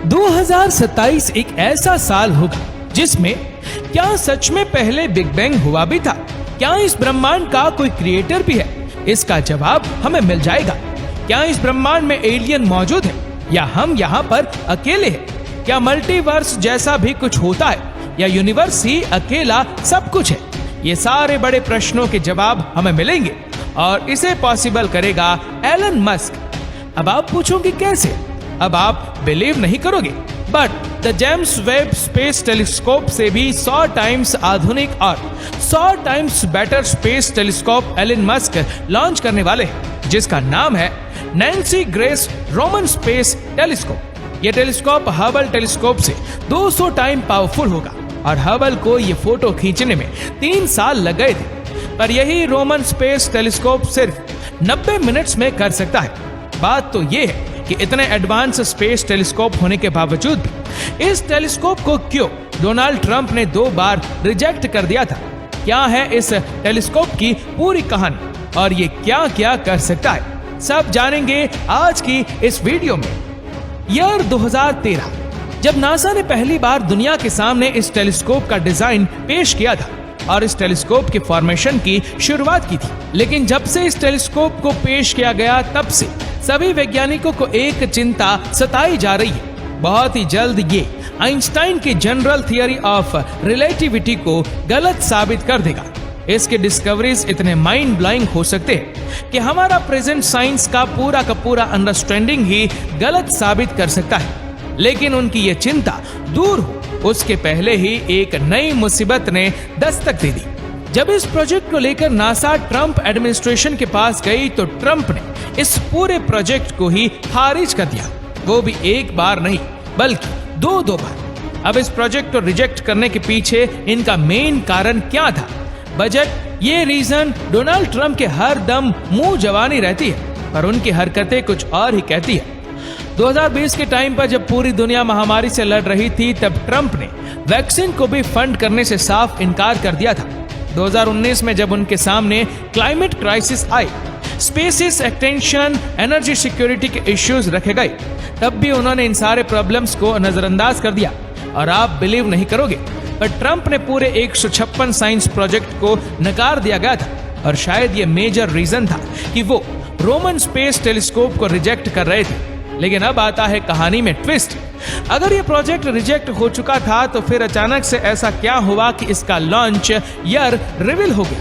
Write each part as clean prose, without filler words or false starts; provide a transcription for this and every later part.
2027 एक ऐसा साल होगा जिसमें क्या सच में पहले बिग बैंग हुआ भी था? क्या इस ब्रह्मांड का कोई क्रिएटर भी है? इसका जवाब हमें मिल जाएगा। क्या इस ब्रह्मांड में एलियन मौजूद है या हम यहाँ पर अकेले हैं? क्या मल्टीवर्स जैसा भी कुछ होता है या यूनिवर्स ही अकेला सब कुछ है? ये सारे बड़े प्रश्नों के जवाब हमें मिलेंगे और इसे पॉसिबल करेगा एलन मस्क। अब आप पूछोगे कैसे? अब आप बिलीव नहीं करोगे, but the James Webb space telescope से भी 100 टाइम्स आधुनिक और 100 times better space telescope Elon Musk launch करने वाले हैं, जिसका नाम है Nancy Grace Roman space telescope. यह टेलीस्कोप हबल टेलीस्कोप से 200 टाइम पावरफुल होगा और हबल को ये फोटो खींचने में 3 साल लग गए थे, पर यही रोमन स्पेस टेलीस्कोप सिर्फ 90 मिनट्स में कर सकता है। बात तो ये है कि इतने एडवांस स्पेस टेलीस्कोप होने के बावजूद भी इस टेलीस्कोप को क्यों डोनाल्ड ट्रंप ने 2 बार रिजेक्ट कर दिया था? क्या है इस टेलीस्कोप की पूरी कहानी और ये क्या क्या कर सकता है, सब जानेंगे आज की इस वीडियो में। ईयर 2013 जब नासा ने पहली बार दुनिया के सामने इस टेलीस्कोप का डिजाइन पेश किया था और इस टेलीस्कोप के फॉर्मेशन की शुरुआत की थी, लेकिन जब से इस टेलीस्कोप को पेश किया गया तब से सभी वैज्ञानिकों को एक चिंता सताई जा रही है। बहुत ही जल्द ये आइंस्टाइन की जनरल थियरी ऑफ रिलेटिविटी को गलत साबित कर देगा। इसके डिस्कवरीज इतने माइंड ब्लोइंग हो सकते हैं कि हमारा प्रेजेंट साइंस का पूरा अंडरस्टैंडिंग ही गलत साबित कर सकता है। लेकिन उनकी ये चिंता दूर हो उसके पहले ही एक नई मुसीबत ने दस्तक दे दी। जब इस प्रोजेक्ट को लेकर नासा ट्रंप एडमिनिस्ट्रेशन के पास गई तो ट्रंप ने इस पूरे प्रोजेक्ट को ही खारिज कर दिया, वो भी एक बार नहीं बल्कि 2 बार। अब इस प्रोजेक्ट को रिजेक्ट करने के पीछे इनका मेन कारण क्या था? बजट। ये रीजन डोनाल्ड ट्रंप के हर दम मुंह जवानी रहती है पर उनकी हरकतें कुछ और ही कहती है। 2020 के टाइम पर जब पूरी दुनिया महामारी से लड़ रही थी तब ट्रंप ने वैक्सीन को भी फंड करने से साफ इनकार कर दिया था। 2019 में जब उनके सामने क्लाइमेट क्राइसिस आई, स्पेसिस एक्सटेंशन, एनर्जी सिक्योरिटी के इश्यूज रखे गए, तब भी उन्होंने इन सारे प्रॉब्लम्स को नजरअंदाज कर दिया। और आप बिलीव नहीं करोगे, पर ट्रंप ने पूरे 156 साइंस प्रोजेक्ट को नकार दिया गया था और शायद ये मेजर रीजन था कि वो रोमन स्पेस टेलीस्कोप को रिजेक्ट कर रहे थे। लेकिन अब आता है कहानी में ट्विस्ट। अगर ये प्रोजेक्ट रिजेक्ट हो चुका था तो फिर अचानक से ऐसा क्या हुआ कि इसका लॉन्च ईयर रिवील हो गया?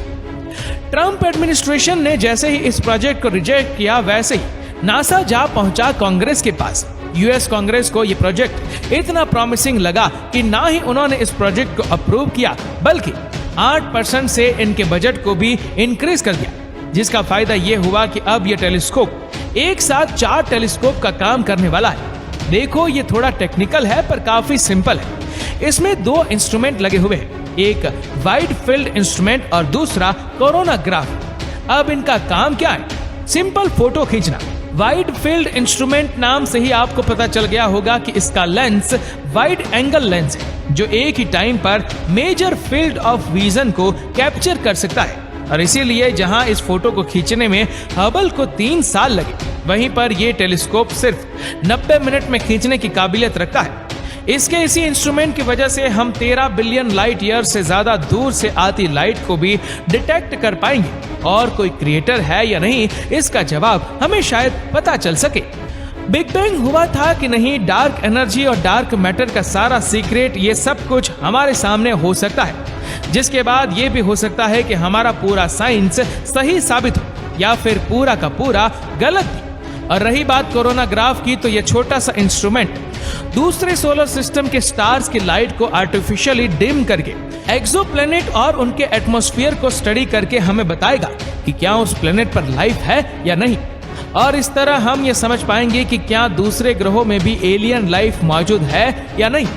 ट्रंप एडमिनिस्ट्रेशन ने जैसे ही इस प्रोजेक्ट को रिजेक्ट किया वैसे ही नासा जा पहुंचा कांग्रेस के पास। यूएस कांग्रेस को ये प्रोजेक्ट इतना प्रॉमिसिंग लगा कि ना ही उन्होंने इस प्रोजेक्ट को अप्रूव किया बल्कि 8% से इनके बजट को भी इंक्रीज कर दिया, जिसका फायदा ये हुआ कि अब ये टेलीस्कोप एक साथ 4 टेलीस्कोप का काम करने वाला है। देखो ये थोड़ा टेक्निकल है पर काफी सिंपल है। इसमें 2 इंस्ट्रूमेंट लगे हुए हैं, एक वाइड फील्ड इंस्ट्रूमेंट और दूसरा कोरोनाग्राफ। अब इनका काम क्या है? सिंपल फोटो खींचना। वाइड फील्ड इंस्ट्रूमेंट नाम से ही आपको पता चल गया होगा कि इसका लेंस वाइड एंगल लेंस है जो एक ही टाइम पर मेजर फील्ड ऑफ विजन को कैप्चर कर सकता है। और इसीलिए जहां इस फोटो को खींचने में हबल को 3 साल लगे, वहीं पर यह टेलीस्कोप सिर्फ 90 मिनट में खींचने की काबिलियत रखता है। इसके इसी इंस्ट्रूमेंट की वजह से हम 13 बिलियन लाइट ईयर से ज्यादा दूर से आती लाइट को भी डिटेक्ट कर पाएंगे। और कोई क्रिएटर है या नहीं, इसका जवाब हमें शायद पता चल सके। बिग बैंग हुआ था कि नहीं, डार्क एनर्जी और डार्क मैटर का सारा सीक्रेट, ये सब कुछ हमारे सामने हो सकता है, जिसके बाद ये भी हो सकता है कि हमारा पूरा साइंस सही साबित हो या फिर पूरा का पूरा गलत भी। और रही बात कोरोनाग्राफ की, तो ये छोटा सा इंस्ट्रूमेंट दूसरे सोलर सिस्टम के स्टार्स की लाइट को आर्टिफिशियली डिम करके एक्सोप्लैनेट और उनके एटमॉस्फेयर को स्टडी करके हमें बताएगा कि क्या उस प्लेनेट पर लाइफ है या नहीं। और इस तरह हम ये समझ पाएंगे कि क्या दूसरे ग्रहों में भी एलियन लाइफ मौजूद है या नहीं।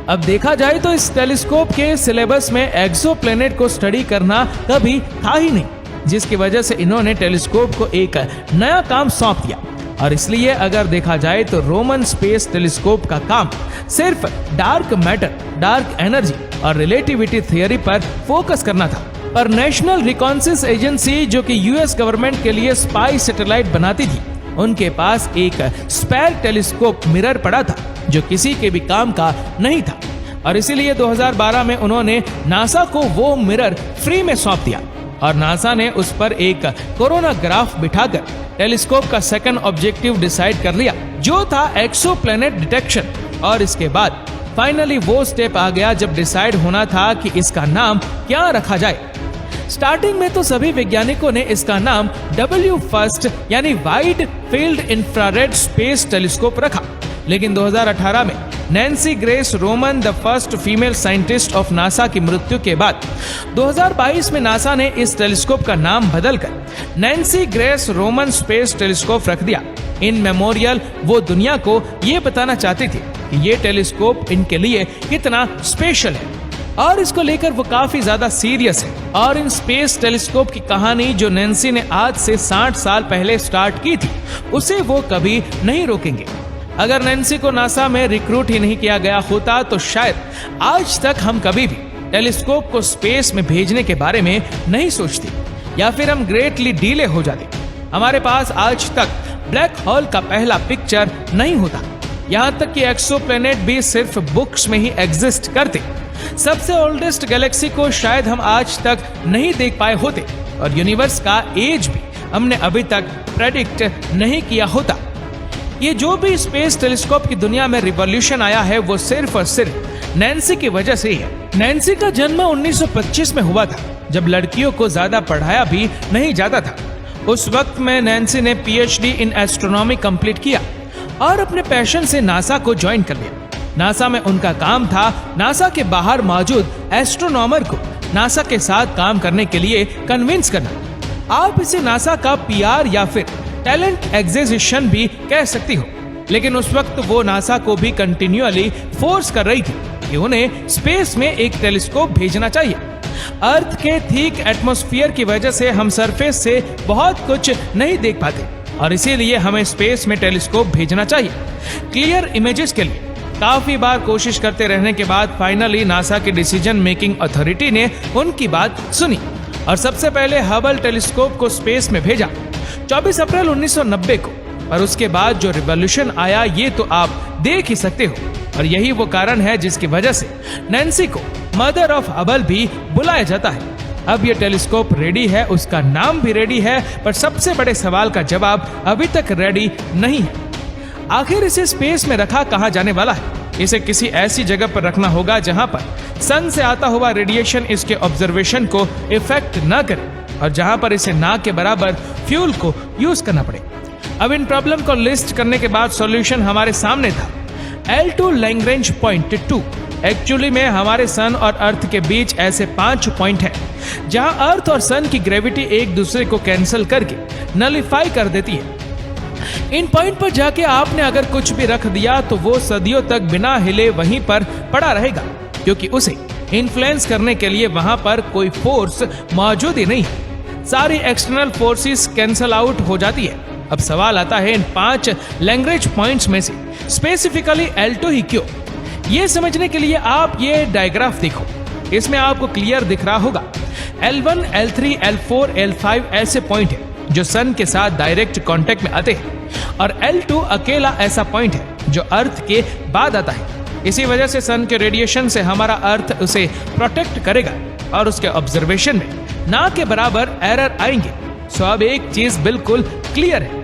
अब देखा जाए तो इस टेलीस्कोप के सिलेबस में एक्सोप्लैनेट को स्टडी करना कभी था ही नहीं, जिसकी वजह से इन्होंने टेलीस्कोप को एक नया काम सौंप दिया। और इसलिए अगर देखा जाए तो रोमन स्पेस टेलीस्कोप का काम सिर्फ डार्क मैटर, डार्क एनर्जी और रिलेटिविटी थ्योरी पर फोकस करना था। पर नेशनल रिकॉन्सेस एजेंसी, जो कि यूएस गवर्नमेंट के लिए स्पाई सैटेलाइट बनाती थी, उनके पास एक स्पेयर टेलीस्कोप मिरर पड़ा था जो किसी के भी काम का नहीं था। और इसीलिए 2012 में उन्होंने नासा को वो मिरर फ्री में सौंप दिया और नासा ने उस पर एक कोरोना ग्राफ बिठाकर टेलीस्कोप का सेकंड ऑब्जेक्टिव डिसाइड कर लिया, जो था एक्सोप्लैनेट डिटेक्शन। और इसके बाद फाइनली वो स्टेप आ गया जब डिसाइड होना था कि इसका नाम क्या रखा जाए। स्टार्टिंग में तो सभी वैज्ञानिकों ने इसका नाम W1 यानी wide field infrared space telescope रखा, लेकिन 2018 में Nancy Grace Roman, the first female scientist of NASA की मृत्यु के बाद 2022 में नासा ने इस टेलीस्कोप का नाम बदलकर Nancy Grace Roman space telescope रख दिया। इन मेमोरियल वो दुनिया को ये बताना चाहती थी कि ये टेलीस्कोप इनके लिए कितना स्पेशल है और इसको लेकर वो काफी ज्यादा सीरियस है। और इन स्पेस टेलीस्कोप की कहानी जो नैन्सी ने आज से 60 साल पहले स्टार्ट की थी, उसे वो कभी नहीं रोकेंगे। अगर नैन्सी को नासा में रिक्रूट ही नहीं किया गया होता तो शायद आज तक हम कभी भी टेलीस्कोप को स्पेस में भेजने के बारे में नहीं सोचते, या फिर हम ग्रेटली डीले हो जाते। हमारे पास आज तक ब्लैक होल का पहला पिक्चर नहीं होता, यहाँ तक कि एक्सोप्लैनेट भी सिर्फ बुक्स में ही एग्जिस्ट करते। सबसे ओल्डेस्ट गैलेक्सी को शायद हम आज तक नहीं देख पाए होते और यूनिवर्स का एज भी हमने अभी तक प्रेडिक्ट नहीं किया होता। ये जो भी स्पेस टेलीस्कोप की दुनिया में रिवॉल्यूशन आया है वो सिर्फ और सिर्फ नैन्सी की वजह से ही है। नैन्सी का जन्म 1925 में हुआ था, जब लड़कियों को ज्यादा पढ़ाया भी नहीं जाता था। उस वक्त में नैन्सी ने PhD इन एस्ट्रोनॉमी कंप्लीट किया और अपने पैशन से नासा को ज्वाइन कर लिया। नासा में उनका काम था नासा के बाहर मौजूद एस्ट्रोनॉमर को नासा के साथ काम करने के लिए कन्विंस करना। आप इसे नासा का PR या फिर टैलेंट एक्विजिशन भी कह सकती हो, लेकिन उस वक्त वो नासा को भी कंटिन्यूअली फोर्स कर रही थी कि उन्हें स्पेस में एक टेलीस्कोप भेजना चाहिए। अर्थ के थिक एटमॉस्फेयर की वजह से हम सरफेस से बहुत कुछ नहीं देख पाते और इसीलिए हमें स्पेस में टेलीस्कोप भेजना चाहिए क्लियर इमेजेस के लिए। काफी बार कोशिश करते रहने के बाद फाइनली नासा की डिसीजन मेकिंग अथॉरिटी ने उनकी बात सुनी और सबसे पहले हबल टेलीस्कोप को स्पेस में भेजा 24 अप्रैल 1990 को। और उसके बाद जो रिवॉल्यूशन आया ये तो आप देख ही सकते हो, और यही वो कारण है जिसकी वजह से नैन्सी को मदर ऑफ हबल भी बुलाया जाता है। अब ये टेलीस्कोप रेडी है, उसका नाम भी रेडी है, पर सबसे बड़े सवाल का जवाब अभी तक रेडी नहीं है। आखिर इसे स्पेस में रखा कहाँ जाने वाला है? इसे किसी ऐसी जगह पर रखना होगा जहां पर सन से आता हुआ रेडिएशन इसके ऑब्जर्वेशन को इफेक्ट न करे और जहां पर इसे ना के बराबर फ्यूल को यूज करना पड़े। अब इन प्रॉब्लम को लिस्ट करने के बाद सॉल्यूशन हमारे सामने था L2 लैग्रेंज पॉइंट 2। एक्चुअली में हमारे सन और अर्थ के बीच ऐसे 5 पॉइंट हैं जहां अर्थ और सन की ग्रेविटी एक दूसरे को कैंसिल करके नलिफाई कर देती है। इन पॉइंट पर जाके आपने अगर कुछ भी रख दिया तो वो सदियों तक बिना हिले वहीं पर पड़ा रहेगा, क्योंकि उसे इन्फ्लुएंस करने के लिए वहां पर कोई फोर्स मौजूद ही नहीं है। सारी एक्सटर्नल फोर्सेस कैंसल आउट हो जाती है। अब सवाल आता है इन 5 लैग्रेंज पॉइंट्स में से स्पेसिफिकली L2 ही क्यों? ये समझने के लिए आप ये डायग्राफ देखो, इसमें आपको क्लियर दिख रहा होगा L1, L3, L4, L5 ऐसे पॉइंट है जो सन के साथ डायरेक्ट कांटेक्ट में आते हैं और L2 अकेला ऐसा पॉइंट है जो अर्थ के बाद आता है। इसी वजह से सन के रेडिएशन से हमारा अर्थ उसे प्रोटेक्ट करेगा और उसके ऑब्जर्वेशन में ना के बराबर एरर आएंगे। सो अब एक चीज बिल्कुल क्लियर है,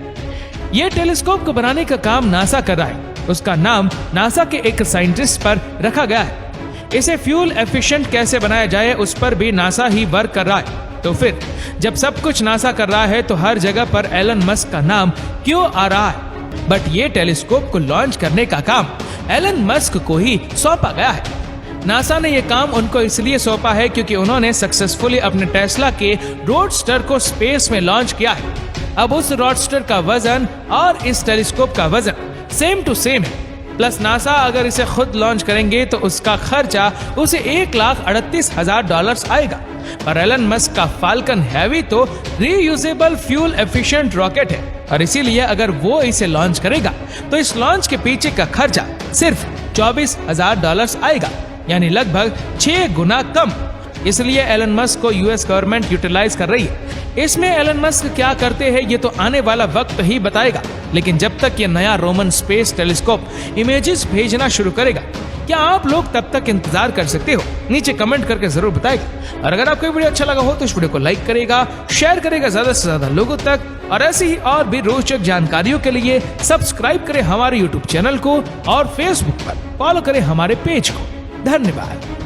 ये टेलीस्कोप को बनाने का काम नासा कर रहा है। उसका नाम नासा के एक साइंटिस्ट पर रखा गया है। इसे फ्यूल एफिशिएंट कैसे बनाया जाए उस पर भी नासा ही वर्क कर रहा है। तो फिर जब सब कुछ नासा कर रहा है तो हर जगह पर एलन मस्क का नाम क्यों आ रहा है? बट ये टेलीस्कोप को लॉन्च करने का काम एलन मस्क को ही सौंपा गया है। नासा ने यह काम उनको इसलिए सौंपा है क्योंकि उन्होंने सक्सेसफुली अपने टेस्ला के रोडस्टर को स्पेस में लॉन्च किया है। अब उस रोडस्टर का वजन और इस टेलीस्कोप का वजन सेम टू सेम है। प्लस नासा अगर इसे खुद लॉन्च करेंगे तो उसका खर्चा उसे $1,38,000 आएगा। पर एलन मस्क का फाल्कन हैवी तो रीयूजेबल फ्यूल एफिशिएंट रॉकेट है और इसीलिए अगर वो इसे लॉन्च करेगा तो इस लॉन्च के पीछे का खर्चा सिर्फ $24,000 आएगा, यानी लगभग 6 गुना कम। इसलिए एलन मस्क को यूएस गवर्नमेंट यूटिलाइज कर रही है। इसमें एलन मस्क क्या करते हैं ये तो आने वाला वक्त ही बताएगा, लेकिन जब तक ये नया रोमन स्पेस टेलीस्कोप इमेजेस भेजना शुरू करेगा, क्या आप लोग तब तक इंतजार कर सकते हो? नीचे कमेंट करके जरूर बताएगा। और अगर आपको वीडियो अच्छा लगा हो तो इस वीडियो को लाइक करेगा, शेयर करेगा ज्यादा से ज्यादा लोगों तक, और ऐसी ही और भी रोचक जानकारियों के लिए सब्सक्राइब करें हमारे यूट्यूब चैनल को और फेसबुक पर फॉलो करें हमारे पेज को। धन्यवाद।